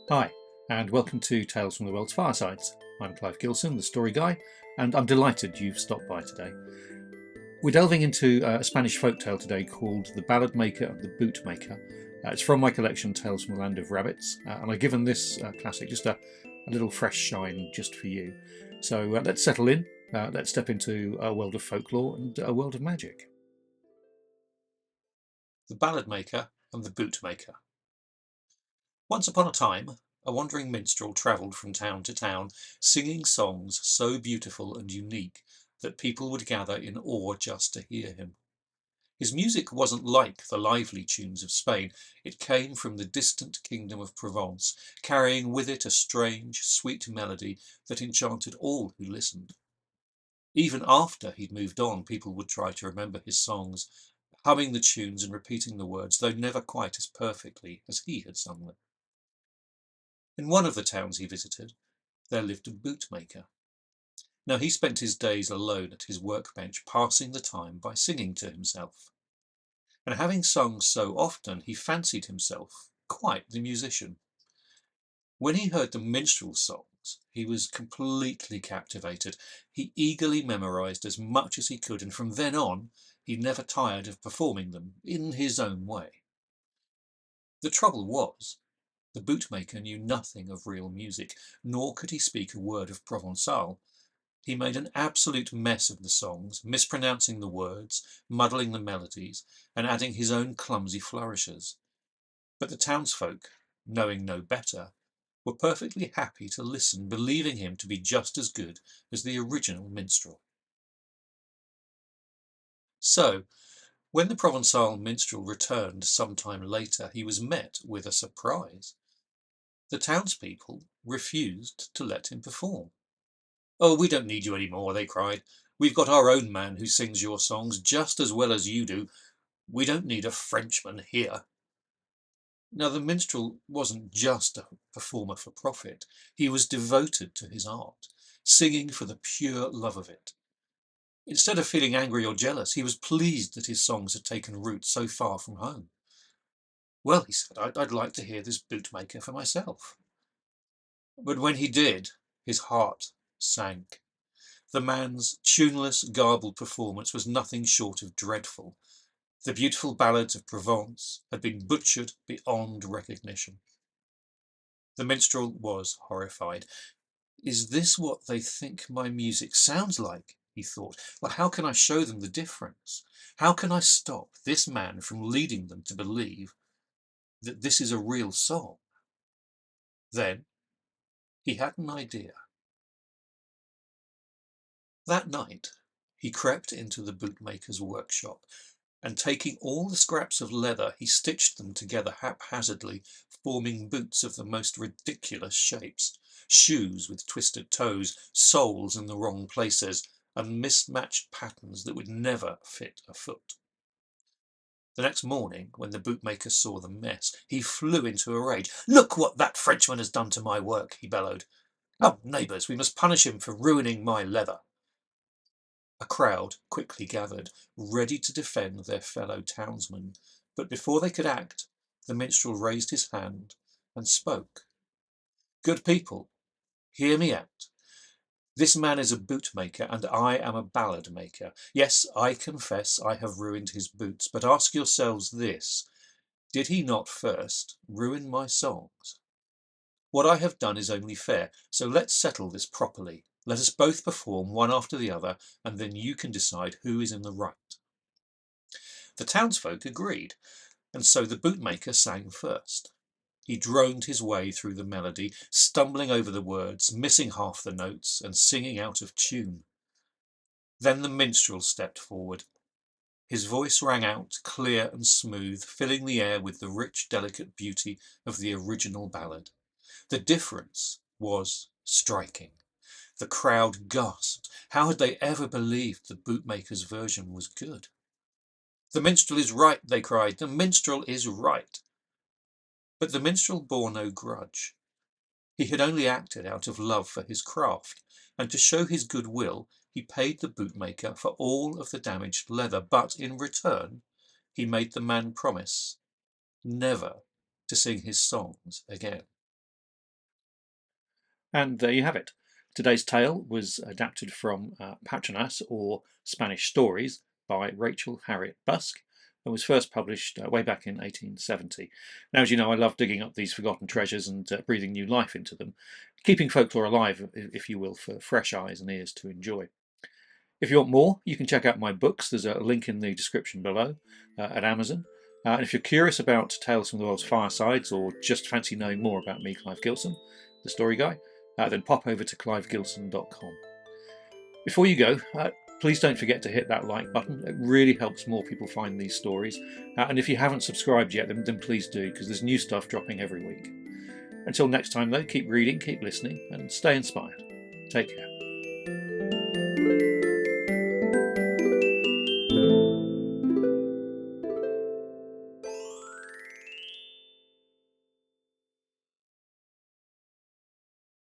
Hi, and welcome to Tales from the World's Firesides. I'm Clive Gilson, the story guy, and I'm delighted you've stopped by today. We're delving into a Spanish folktale today called The Ballad-Maker and The Boot-Maker. It's from my collection Tales from the Land of Rabbits, and I've given this classic just a little fresh shine just for you. So let's settle in, let's step into a world of folklore and a world of magic. The Ballad-Maker and the Boot-Maker. Once upon a time, a wandering minstrel travelled from town to town, singing songs so beautiful and unique that people would gather in awe just to hear him. His music wasn't like the lively tunes of Spain. It came from the distant kingdom of Provence, carrying with it a strange, sweet melody that enchanted all who listened. Even after he'd moved on, people would try to remember his songs, humming the tunes and repeating the words, though never quite as perfectly as he had sung them. In one of the towns he visited, there lived a bootmaker. Now he spent his days alone at his workbench, passing the time by singing to himself. And having sung so often, he fancied himself quite the musician. When he heard the minstrel's songs, he was completely captivated. He eagerly memorized as much as he could, and from then on, he never tired of performing them in his own way. The trouble was, the bootmaker knew nothing of real music, nor could he speak a word of Provençal. He made an absolute mess of the songs, mispronouncing the words, muddling the melodies, and adding his own clumsy flourishes. But the townsfolk, knowing no better, were perfectly happy to listen, believing him to be just as good as the original minstrel. So, when the Provençal minstrel returned some time later, he was met with a surprise. The townspeople refused to let him perform. "Oh, we don't need you any more," they cried. "We've got our own man who sings your songs just as well as you do. We don't need a Frenchman here." Now, the minstrel wasn't just a performer for profit. He was devoted to his art, singing for the pure love of it. Instead of feeling angry or jealous, he was pleased that his songs had taken root so far from home. "Well," he said, I'd like to hear this bootmaker for myself." But when he did, his heart sank. The man's tuneless, garbled performance was nothing short of dreadful. The beautiful ballads of Provence had been butchered beyond recognition. The minstrel was horrified. "Is this what they think my music sounds like?" he thought. "Well, how can I show them the difference? How can I stop this man from leading them to believe that this is a real song?" Then he had an idea. That night he crept into the bootmaker's workshop, and taking all the scraps of leather, he stitched them together haphazardly, forming boots of the most ridiculous shapes, shoes with twisted toes, soles in the wrong places, and mismatched patterns that would never fit a foot. The next morning, when the bootmaker saw the mess, he flew into a rage. "Look what that Frenchman has done to my work," he bellowed. "Oh, neighbours, we must punish him for ruining my leather." A crowd quickly gathered, ready to defend their fellow townsman, but before they could act, the minstrel raised his hand and spoke. "Good people, hear me out. This man is a bootmaker, and I am a ballad maker. Yes, I confess I have ruined his boots, but ask yourselves this: did he not first ruin my songs? What I have done is only fair, so let's settle this properly. Let us both perform one after the other, and then you can decide who is in the right." The townsfolk agreed, and so the bootmaker sang first. He droned his way through the melody, stumbling over the words, missing half the notes, and singing out of tune. Then the minstrel stepped forward. His voice rang out, clear and smooth, filling the air with the rich, delicate beauty of the original ballad. The difference was striking. The crowd gasped. How had they ever believed the bootmaker's version was good? "The minstrel is right," they cried. "The minstrel is right." But the minstrel bore no grudge. He had only acted out of love for his craft, and to show his goodwill, he paid the bootmaker for all of the damaged leather, but in return he made the man promise never to sing his songs again. And there you have it. Today's tale was adapted from Patranas, or Spanish Stories, by Rachel Harriette Busk, and was first published way back in 1870. Now, as you know, I love digging up these forgotten treasures and breathing new life into them, keeping folklore alive, if you will, for fresh eyes and ears to enjoy. If you want more, you can check out my books. There's a link in the description below at Amazon. And if you're curious about Tales from the World's Firesides, or just fancy knowing more about me, Clive Gilson, the story guy, then pop over to clivegilson.com. Before you go, please don't forget to hit that like button. It really helps more people find these stories. And if you haven't subscribed yet, then please do, because there's new stuff dropping every week. Until next time, though, keep reading, keep listening, and stay inspired. Take care.